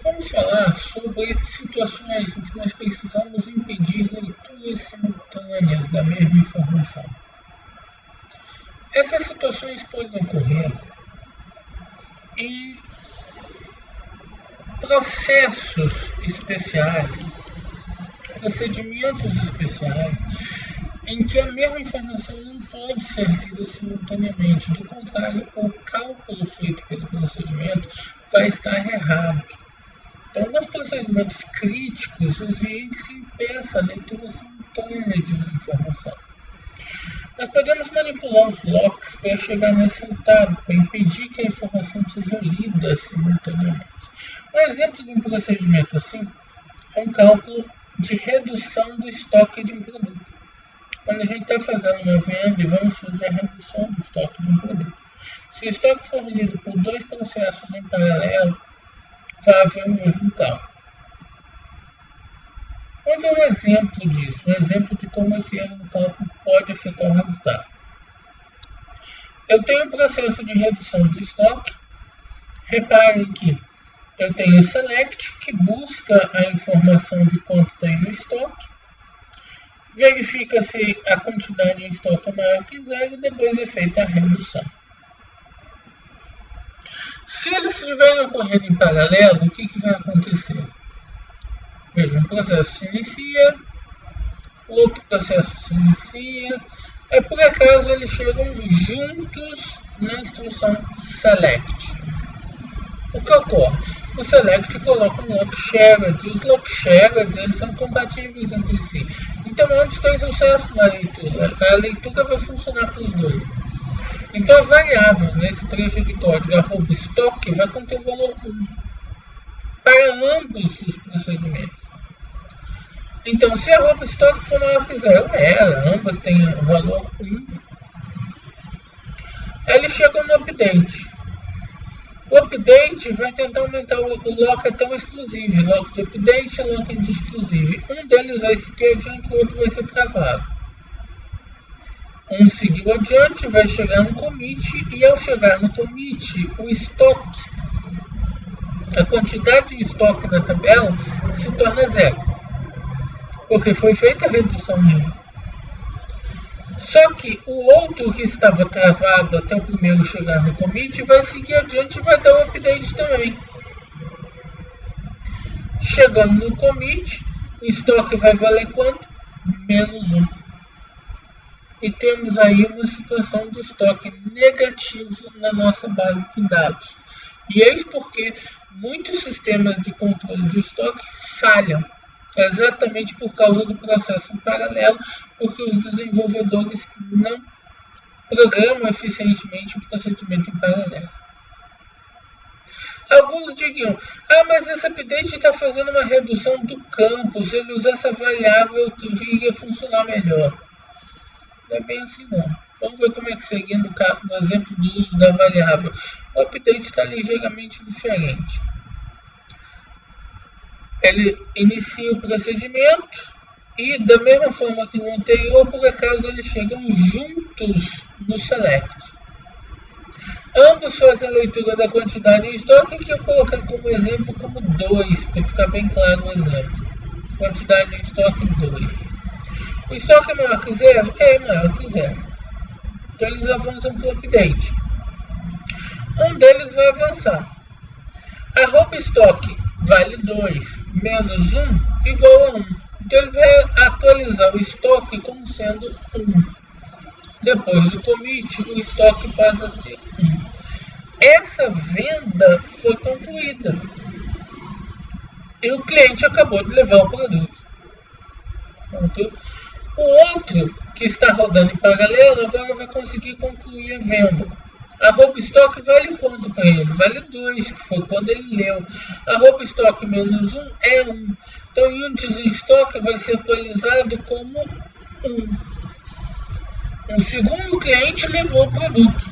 Vamos falar sobre situações em que nós precisamos impedir leituras simultâneas da mesma informação. Essas situações podem ocorrer em processos especiais, procedimentos especiais, em que a mesma informação não pode ser lida simultaneamente. Do contrário, o cálculo feito pelo procedimento vai estar errado. Então, alguns procedimentos críticos exigem que se impeça a leitura simultânea de uma informação. Nós podemos manipular os locks para chegar nesse resultado, para impedir que a informação seja lida simultaneamente. Um exemplo de um procedimento assim é um cálculo de redução do estoque de um produto. Quando a gente está fazendo uma venda e vamos fazer a redução do estoque de um produto. Se o estoque for lido por dois processos em paralelo, vai haver um erro no cálculo. Vamos ver um exemplo disso, um exemplo de como esse erro no cálculo pode afetar o resultado. Eu tenho um processo de redução do estoque. Reparem que eu tenho o select, que busca a informação de quanto tem no estoque, verifica se a quantidade em estoque é maior que zero e depois é feita a redução. Se eles estiverem ocorrendo em paralelo, o que vai acontecer? Veja, um processo se inicia, outro processo se inicia, e por acaso eles chegam juntos na instrução select. O que ocorre? O select coloca um lock shared, e os lock shared eles são compatíveis entre si. Então antes tem sucesso na leitura, a leitura vai funcionar para os dois. Então a variável nesse trecho de código @stock vai conter o valor 1 para ambos os procedimentos. Então se a @stock for maior que 0, ambas têm o valor 1, ele chega no update. O update vai tentar aumentar o lock até o exclusive, lock de update e lock de exclusive. Um deles vai seguir adiante, o outro vai ser travado. Um seguiu adiante, vai chegar no commit, e ao chegar no commit, o estoque, a quantidade de estoque na tabela, se torna 0, porque foi feita a redução 1. Só que o outro que estava travado até o primeiro chegar no commit, vai seguir adiante e vai dar um update também. Chegando no commit, o estoque vai valer quanto? -1. E temos aí uma situação de estoque negativo na nossa base de dados. E eis porque muitos sistemas de controle de estoque falham, exatamente por causa do processo em paralelo, porque os desenvolvedores não programam eficientemente o procedimento em paralelo. Alguns diriam, mas esse update está fazendo uma redução do campo, se ele usar essa variável, iria funcionar melhor. Não é bem assim não. Vamos ver como é que seria no exemplo do uso da variável. O update está ligeiramente diferente. Ele inicia o procedimento e, da mesma forma que no anterior, por acaso eles chegam juntos no select. Ambos fazem a leitura da quantidade em estoque, que eu coloquei como exemplo como 2, para ficar bem claro o exemplo. Quantidade em estoque 2. O estoque é maior que 0? É maior que 0. Então eles avançam para o update. Um deles vai avançar. A @stock vale 2 menos 1 igual a 1. Então ele vai atualizar o estoque como sendo 1. Depois do commit, o estoque passa a ser 1. Essa venda foi concluída. E o cliente acabou de levar o produto. Então, o outro que está rodando em paralelo agora vai conseguir concluir a venda. A @stock vale quanto para ele? Vale 2, que foi quando ele leu. A @stock menos 1 é 1. Então, o índice em estoque vai ser atualizado como 1. Um segundo cliente levou o produto.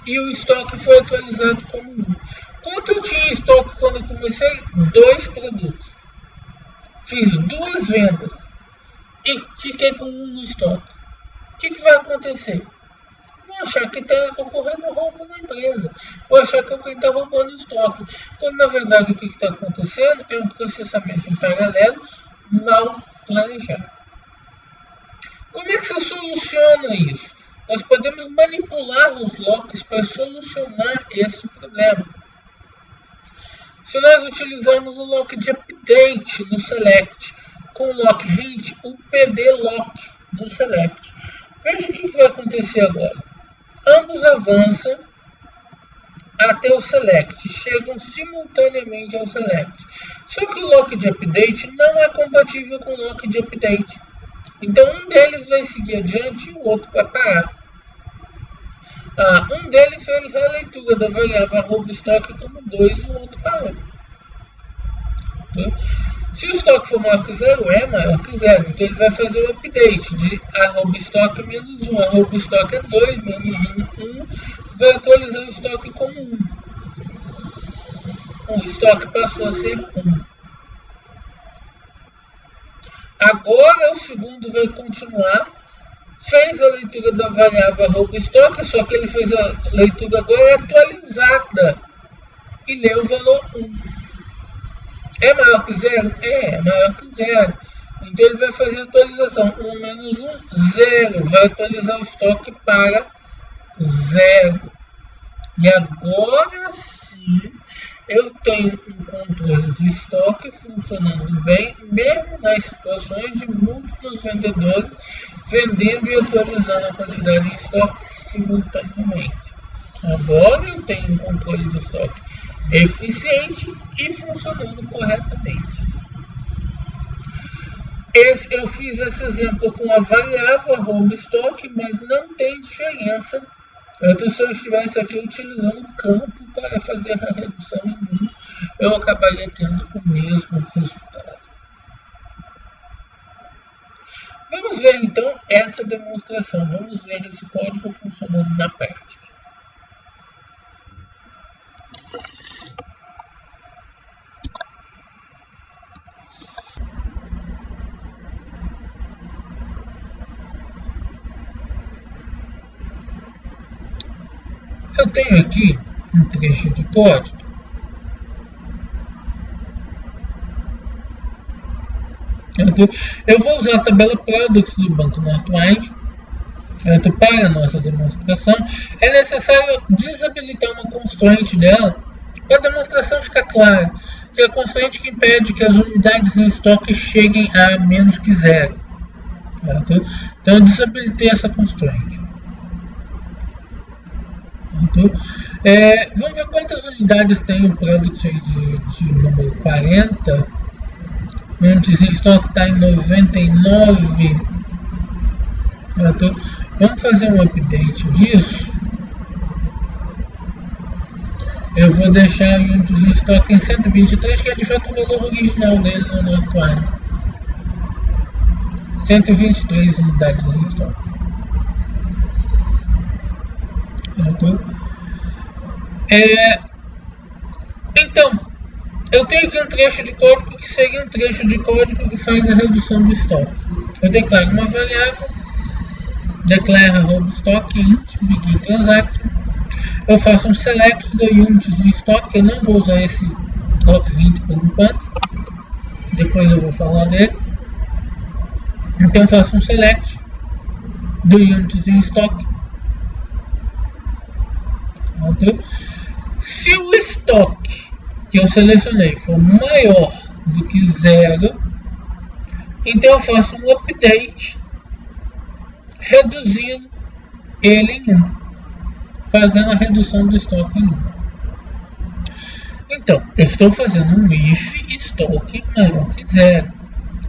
E o estoque foi atualizado como 1. Quanto eu tinha em estoque quando eu comecei? 2 produtos. Fiz 2 vendas. E fiquei com 1 no estoque. O que vai acontecer? Vão achar que está ocorrendo roubo na empresa. O vou achar que alguém está roubando estoque. Quando na verdade o que está acontecendo é um processamento em paralelo mal planejado. Como é que se soluciona isso? Nós podemos manipular os locks para solucionar esse problema. Se nós utilizarmos o lock de update no select com o lock hint, o PD lock no select, veja o que vai acontecer agora. Ambos avançam até o select, chegam simultaneamente ao select. Só que o lock de update não é compatível com o lock de update. Então um deles vai seguir adiante e o outro vai parar. Um deles fez a leitura da variável @stock como 2 e o outro parou. Se o estoque for maior que 0, é maior que 0. Então ele vai fazer o update de @stock menos 1. @stock é 2, menos 1, 1. Vai atualizar o estoque como 1. O estoque passou a ser 1. Agora o segundo vai continuar. Fez a leitura da variável @stock, só que ele fez a leitura agora atualizada. E leu o valor 1. É maior que 0? É maior que 0. Então ele vai fazer a atualização. 1 menos 1, 0. Vai atualizar o estoque para 0. E agora sim eu tenho um controle de estoque funcionando bem, mesmo nas situações de múltiplos vendedores vendendo e atualizando a quantidade de estoque simultaneamente. Agora eu tenho um controle de estoque eficiente e funcionando corretamente. Eu fiz esse exemplo com a variável @stock, mas não tem diferença. Então, se eu estivesse aqui utilizando o campo para fazer a redução em 1, eu acabaria tendo o mesmo resultado. Vamos ver então essa demonstração. Vamos ver esse código funcionando na prática. Eu tenho aqui um trecho de código. Eu vou usar a tabela Products do Banco Northwide para a nossa demonstração. É necessário desabilitar uma constraint dela para a demonstração ficar clara, que é a constraint que impede que as unidades em estoque cheguem a menos que 0. Então eu desabilitei essa constraint. Vamos ver quantas unidades tem o product aí de número 40. Unidades em estoque está em 99. Vamos fazer um update disso. Eu vou deixar o unidades em estoque em 123, que é de fato o valor original dele no Northwide. 123 unidades em estoque. Então, eu tenho aqui um trecho de código que segue um trecho de código que faz a redução do estoque. Eu declaro uma variável, declaro @stock int begin transaction. Eu faço um select do units no estoque. Eu não vou usar esse lock int por enquanto. Depois eu vou falar dele. Então eu faço um select do units em estoque. Se o estoque que eu selecionei for maior do que 0, então eu faço um update reduzindo ele em 1, fazendo a redução do estoque em 1. Então, eu estou fazendo um if estoque maior que 0.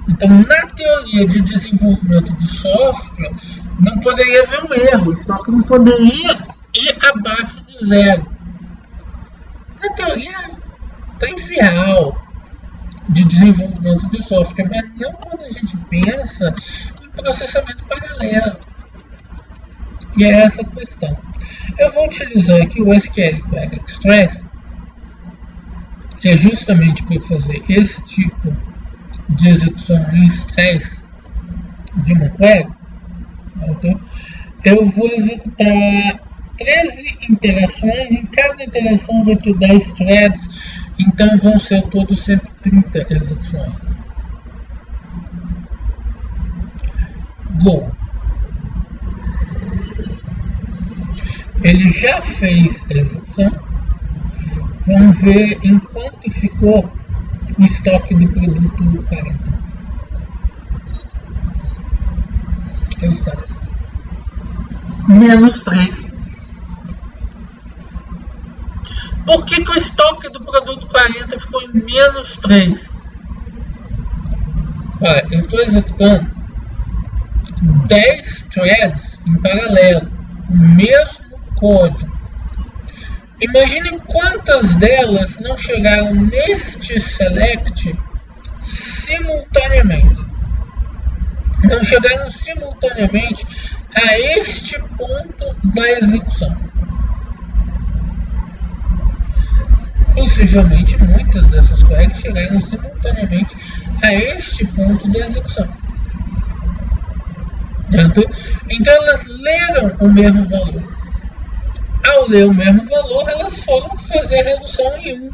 Então, na teoria de desenvolvimento de software, não poderia haver um erro. O estoque não poderia ir abaixo de 0. Na teoria trivial de desenvolvimento de software, mas não quando a gente pensa em processamento paralelo. E é essa a questão. Eu vou utilizar aqui o SQL Query Express, que é justamente para fazer esse tipo de execução em stress de uma query. Então, eu vou executar 13 interações, em cada interação vai ter 10 threads, então vão ser ao todo 130 execuções. Go. Ele já fez a execução. Vamos ver em quanto ficou o estoque do produto 40. Aí está. Menos 3. Por que o estoque do produto 40 ficou em menos 3? Olha, eu estou executando 10 threads em paralelo, o mesmo código. Imaginem quantas delas não chegaram neste select simultaneamente. Não chegaram simultaneamente a este ponto da execução. Possivelmente muitas dessas queries chegaram simultaneamente a este ponto da execução. Então elas leram o mesmo valor. Ao ler o mesmo valor, elas foram fazer a redução em 1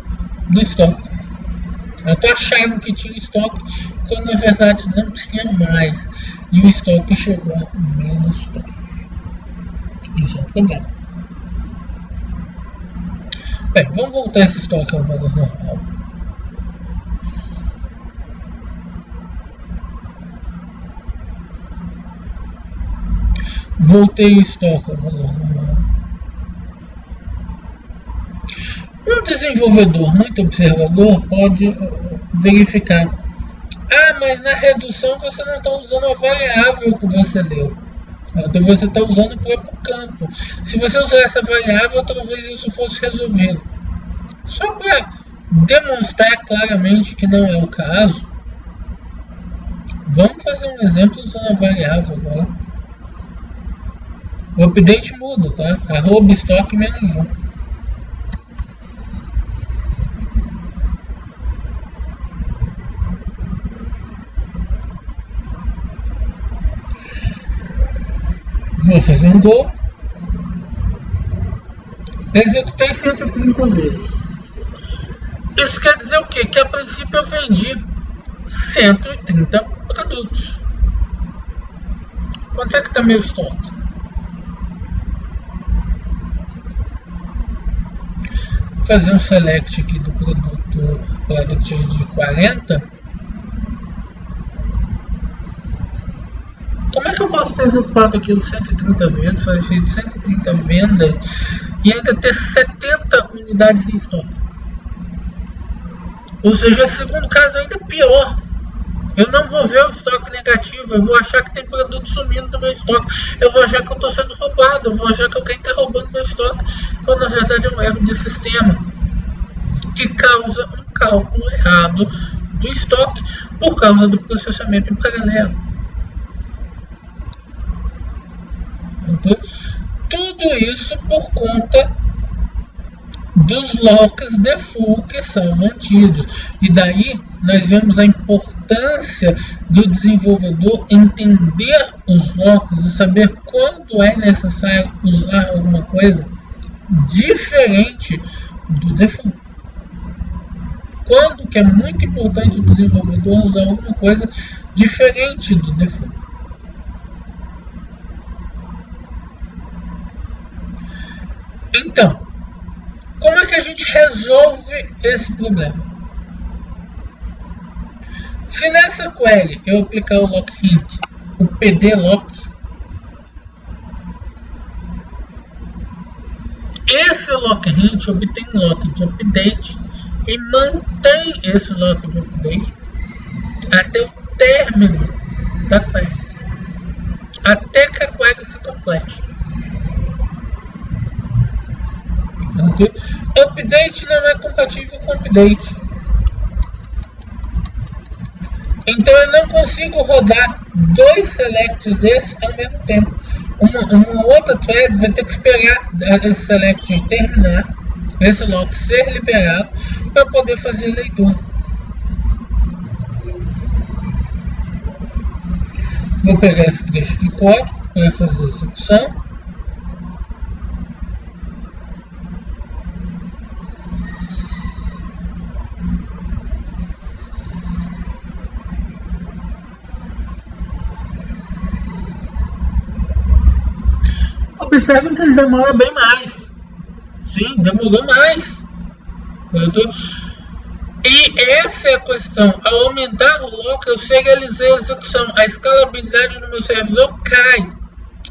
do estoque. Então acharam que tinha estoque, quando na verdade não tinha mais. E o estoque chegou a menos 3. Isso é um problema. Bem, vamos voltar esse estoque ao valor normal. Voltei o estoque ao valor normal. Um desenvolvedor muito observador pode verificar: ah, mas na redução você não está usando a variável que você leu. Então você está usando o próprio campo. Se você usar essa variável, talvez isso fosse resolvido. Só para demonstrar claramente que não é o caso, vamos fazer um exemplo usando a variável agora. O update muda, tá? @estoque menos 1. Vou fazer um go. Executei 130 vezes. Isso quer dizer o quê? Que a princípio eu vendi 130 produtos. Quanto é que está meu estoque? Vou fazer um select aqui do product de 40. Como é que eu posso ter executado aquilo 130 vezes, fazer feito 130 vendas e ainda ter 70 unidades em estoque? Ou seja, segundo caso ainda pior. Eu não vou ver o estoque negativo, eu vou achar que tem produto sumindo do meu estoque, eu vou achar que eu estou sendo roubado, eu vou achar que alguém está roubando meu estoque, quando na verdade é um erro de sistema que causa um cálculo errado do estoque por causa do processamento em paralelo. Então, tudo isso por conta dos locks default que são mantidos. E daí nós vemos a importância do desenvolvedor entender os locks e saber quando é necessário usar alguma coisa diferente do default. Quando que é muito importante o desenvolvedor usar alguma coisa diferente do default. Então, como é que a gente resolve esse problema? Se nessa query eu aplicar o lock hint, o PD lock, esse lock hint obtém lock de update e mantém esse lock de update até o término da query, até que a query se complete. Update não é compatível com update. Então eu não consigo rodar 2 selects desses ao mesmo tempo. Uma outra thread vai ter que esperar esse select terminar, esse lock ser liberado, para poder fazer leitura. Vou pegar esse trecho de código para fazer a execução. Observem que ele demora bem mais. Sim, demorou mais. E essa é a questão. Ao aumentar o lock, eu serializei a execução. A escalabilidade do meu servidor cai.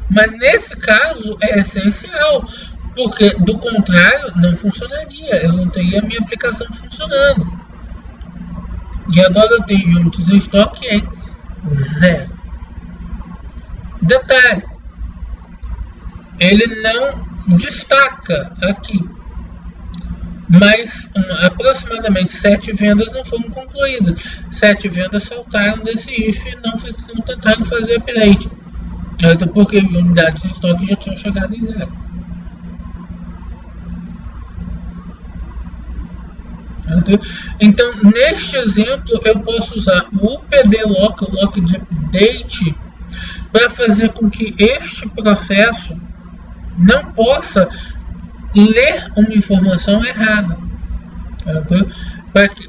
Mas nesse caso é essencial. Porque do contrário não funcionaria. Eu não teria a minha aplicação funcionando. E agora eu tenho units em estoque em 0. Detalhe. Ele não destaca aqui. Mas aproximadamente 7 vendas não foram concluídas. 7 vendas saltaram desse if e não tentaram fazer upgrade. Porque unidades em estoque já tinham chegado em 0. Então, neste exemplo, eu posso usar o upd lock, o lock de update, para fazer com que este processo não possa ler uma informação errada.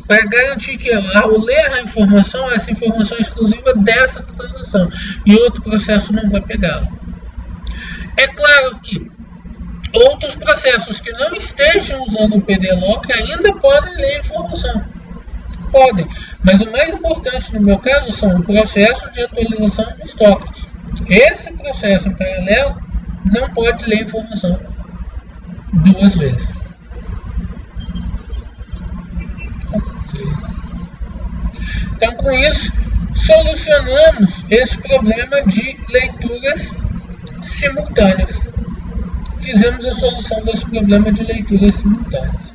Para garantir que ao ler a informação, essa informação é exclusiva dessa transação e outro processo não vai pegá-la. É claro que outros processos que não estejam usando o PDLock ainda podem ler a informação. Podem, mas o mais importante no meu caso são o processo de atualização do estoque. Esse processo em paralelo não pode ler a informação 2 vezes. Okay. Então, com isso, solucionamos esse problema de leituras simultâneas. Fizemos a solução desse problema de leituras simultâneas.